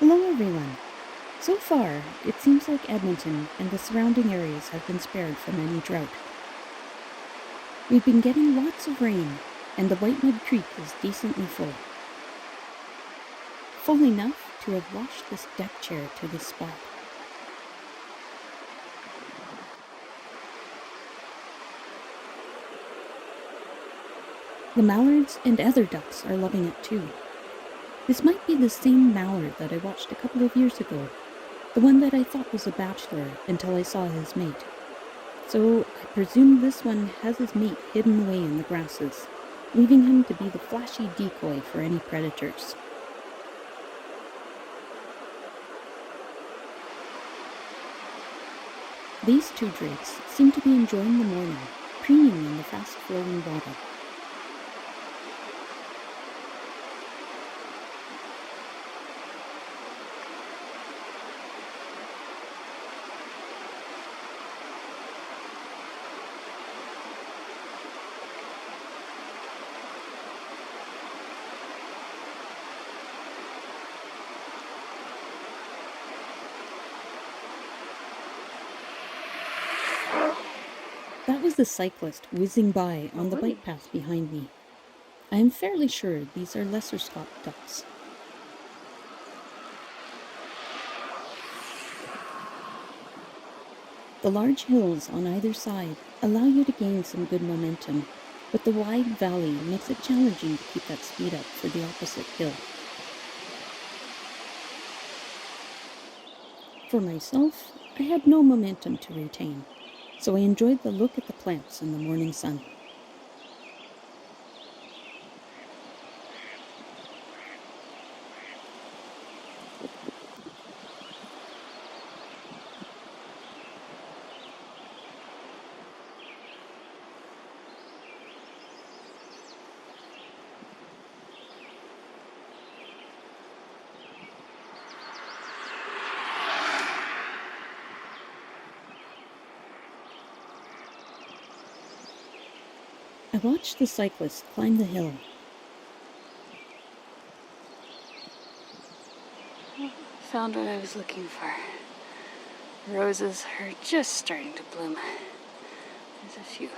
Hello, everyone. So far, it seems like Edmonton and the surrounding areas have been spared from any drought. We've been getting lots of rain, and the Whitemud Creek is decently full. Full enough to have washed this deck chair to this spot. The mallards and other ducks are loving it too. This might be the same mallard that I watched a couple of years ago, the one that I thought was a bachelor until I saw his mate. So I presume this one has his mate hidden away in the grasses, leaving him to be the flashy decoy for any predators. These two drakes seem to be enjoying the morning, preening in the fast-flowing water. That was the cyclist whizzing by on the bike path behind me. I am fairly sure these are lesser Scott ducks. The large hills on either side allow you to gain some good momentum, but the wide valley makes it challenging to keep that speed up for the opposite hill. For myself, I had no momentum to retain, so I enjoyed the look at the plants in the morning sun. I watched the cyclist climb the hill. Found what I was looking for. Roses are just starting to bloom. There's a few.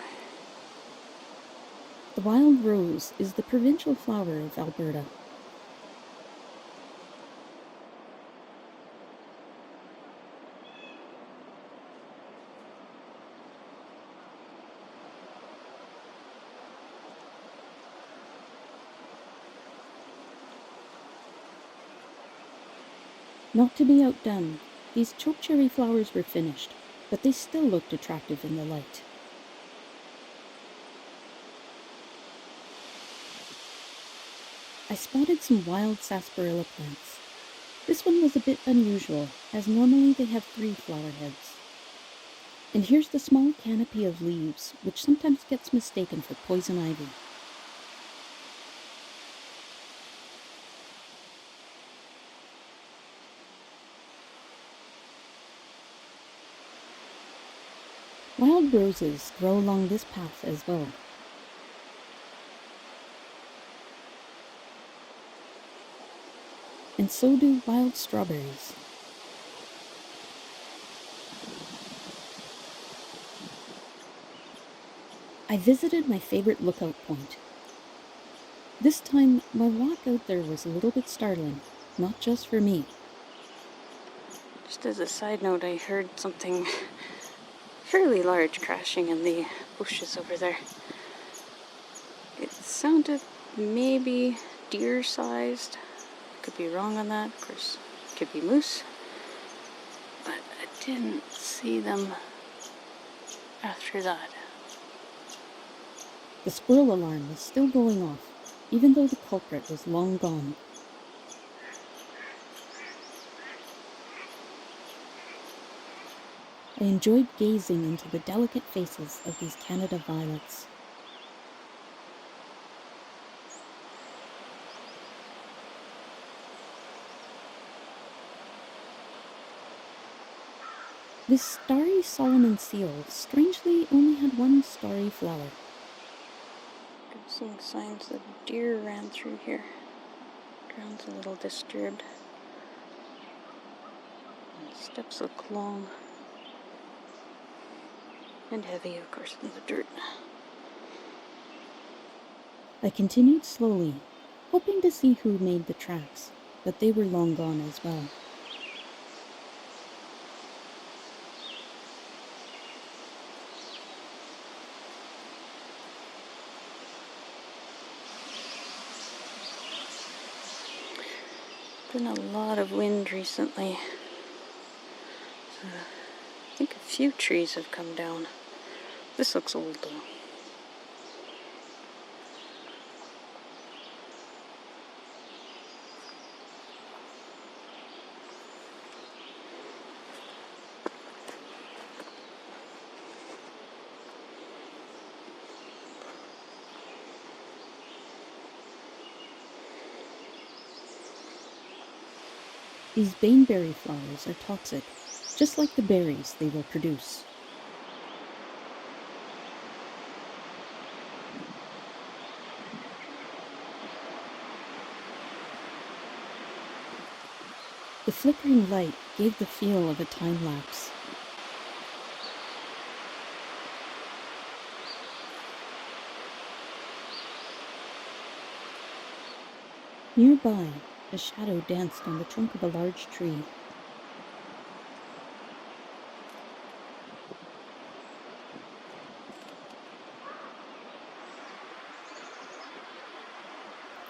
The wild rose is the provincial flower of Alberta. Not to be outdone, these chokecherry flowers were finished, but they still looked attractive in the light. I spotted some wild sarsaparilla plants. This one was a bit unusual, as normally they have 3 flower heads. And here's the small canopy of leaves, which sometimes gets mistaken for poison ivy. Wild roses grow along this path as well. And so do wild strawberries. I visited my favorite lookout point. This time, my walk out there was a little bit startling, not just for me. Just as a side note, I heard something fairly large crashing in the bushes over there. It sounded maybe deer-sized. Could be wrong on that. Of course, it could be moose. But I didn't see them after that. The squirrel alarm was still going off, even though the culprit was long gone. I enjoyed gazing into the delicate faces of these Canada violets. This starry Solomon seal strangely only had 1 starry flower. I'm seeing signs that deer ran through here. Ground's a little disturbed. Steps look long and heavy, of course, in the dirt. I continued slowly, hoping to see who made the tracks, but they were long gone as well. Been a lot of wind recently. I think a few trees have come down. This looks old though. These baneberry flowers are toxic, just like the berries they will produce. The flickering light gave the feel of a time lapse. Nearby, a shadow danced on the trunk of a large tree.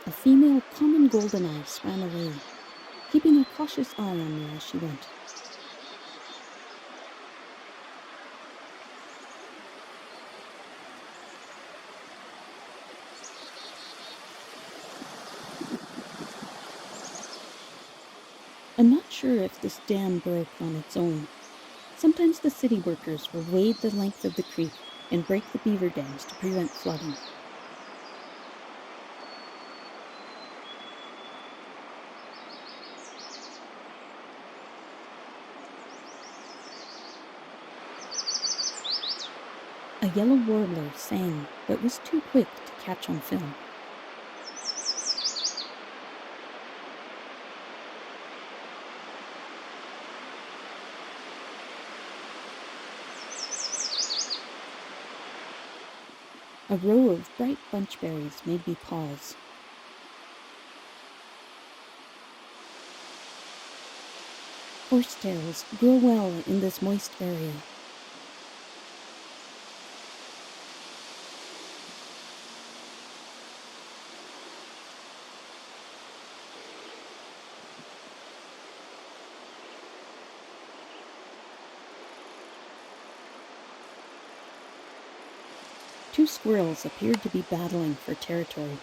A female common goldeneye swam away, keeping a cautious eye on me as she went. I'm not sure if this dam broke on its own. Sometimes the city workers will wade the length of the creek and break the beaver dams to prevent flooding. A yellow warbler sang, but was too quick to catch on film. A row of bright bunchberries made me pause. Horsetails grow well in this moist area. Two squirrels appeared to be battling for territory.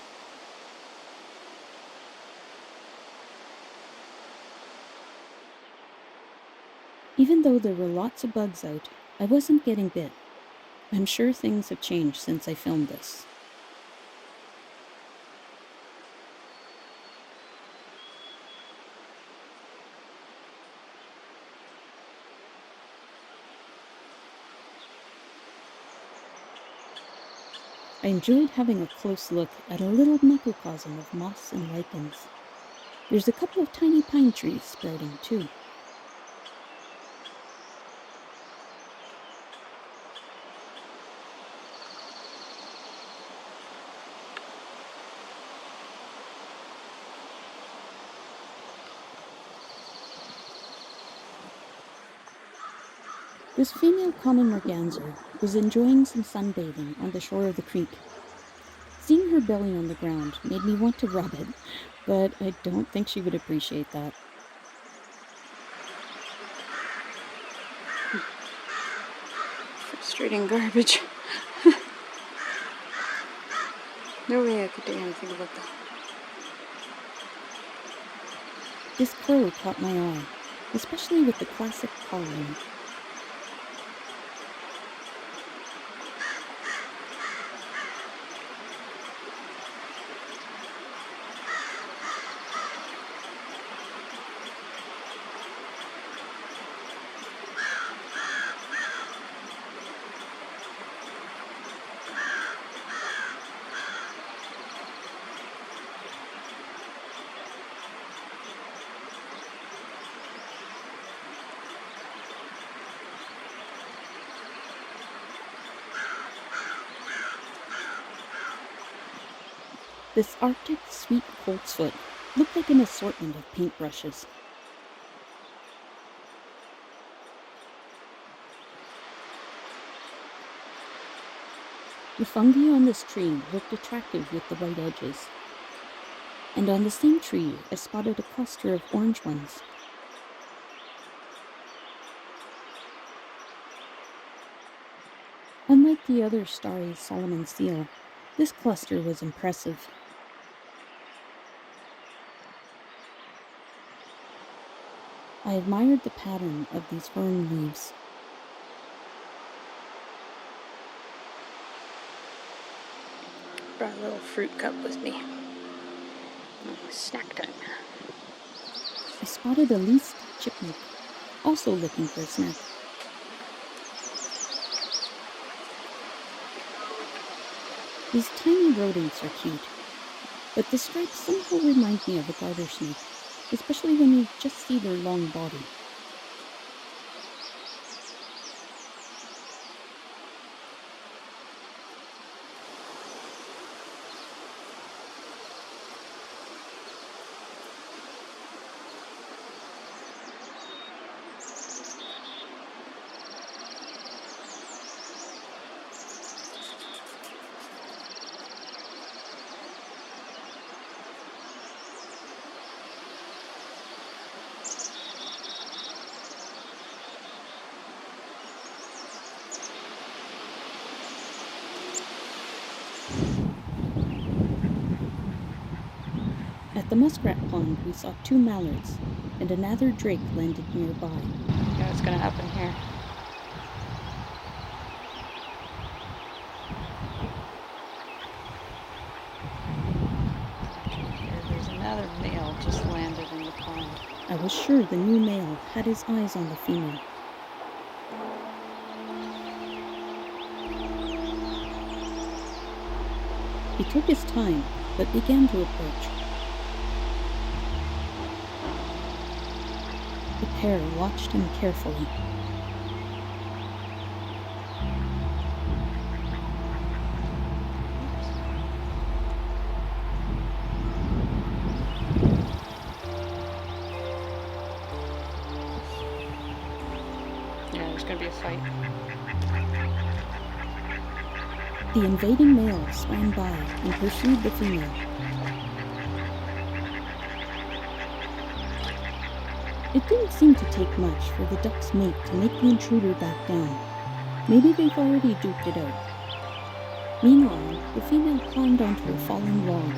Even though there were lots of bugs out, I wasn't getting bit. I'm sure things have changed since I filmed this. I enjoyed having a close look at a little microcosm of moss and lichens. There's a couple of tiny pine trees sprouting too. This female common merganser was enjoying some sunbathing on the shore of the creek. Seeing her belly on the ground made me want to rub it, but I don't think she would appreciate that. Frustrating garbage. No way I could do anything about that. This crow caught my eye, especially with the classic coloring. This Arctic sweet coltsfoot looked like an assortment of paintbrushes. The fungi on this tree looked attractive with the white edges. And on the same tree, I spotted a cluster of orange ones. Unlike the other starry Solomon seal, this cluster was impressive. I admired the pattern of these fern leaves. Brought a little fruit cup with me. Snack time. I spotted a least chipmunk, also looking for a snack. These tiny rodents are cute, but the stripes somehow remind me of a garter snake, especially when you just see their long body. At the muskrat pond, we saw 2 mallards, and another drake landed nearby. You know what's gonna happen here? There's another male just landed in the pond. I was sure the new male had his eyes on the female. He took his time, but began to approach. The pair watched him carefully. Yeah, there's gonna be a fight. The invading male swam by and pursued the female. It didn't seem to take much for the duck's mate to make the intruder back down. Maybe they've already duked it out. Meanwhile, the female climbed onto a fallen log.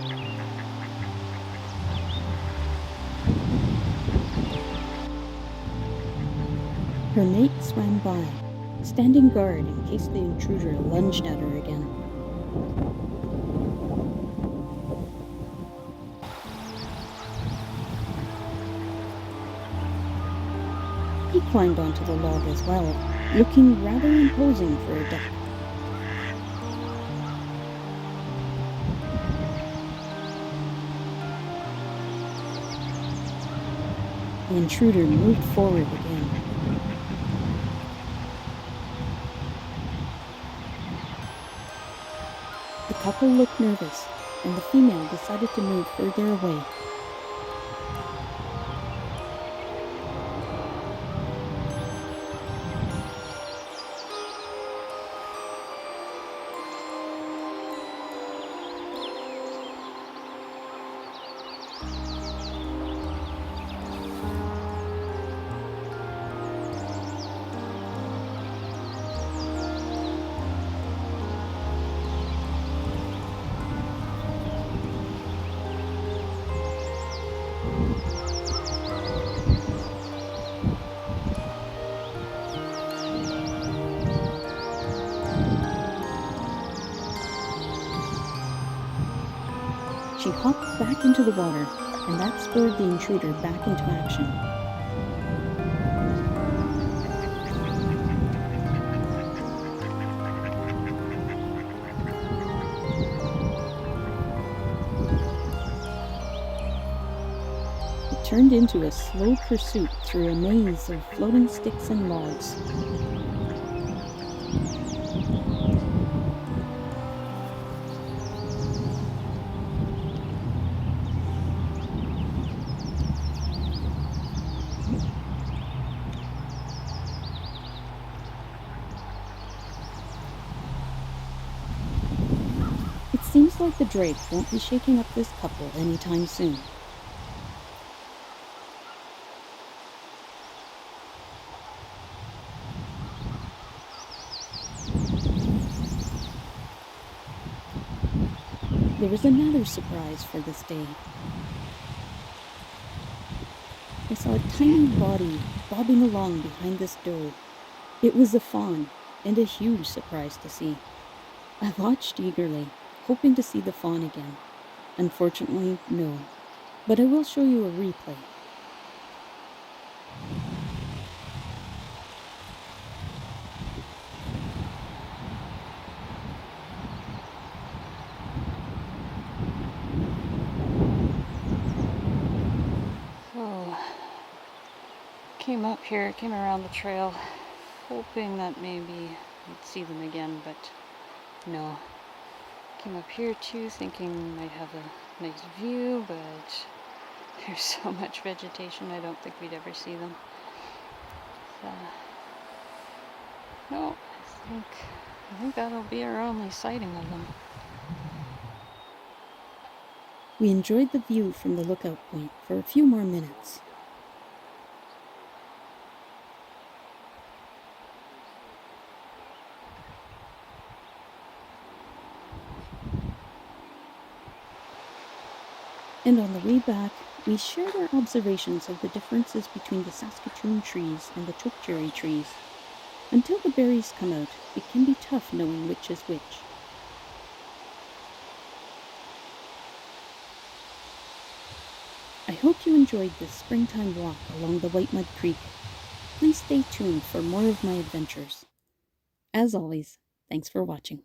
Her mate swam by, standing guard in case the intruder lunged at her again. He climbed onto the log as well, looking rather imposing for a duck. The intruder moved forward again. The couple looked nervous, and the female decided to move further away. She hopped back into the water, and that spurred the intruder back into action. It turned into a slow pursuit through a maze of floating sticks and logs. like the drake won't be shaking up this couple anytime soon. There was another surprise for this day. I saw a tiny body bobbing along behind this doe. It was a fawn, and a huge surprise to see. I watched eagerly, hoping to see the fawn again. Unfortunately, no. But I will show you a replay. So, came up here, came around the trail, hoping that maybe I'd see them again, but no. Came up here too, thinking I'd have a nice view, but there's so much vegetation, I don't think we'd ever see them. So, no, I think that'll be our only sighting of them. We enjoyed the view from the lookout point for a few more minutes. And on the way back, we shared our observations of the differences between the Saskatoon trees and the chokecherry trees. Until the berries come out, it can be tough knowing which is which. I hope you enjoyed this springtime walk along the White Mud Creek. Please stay tuned for more of my adventures. As always, thanks for watching.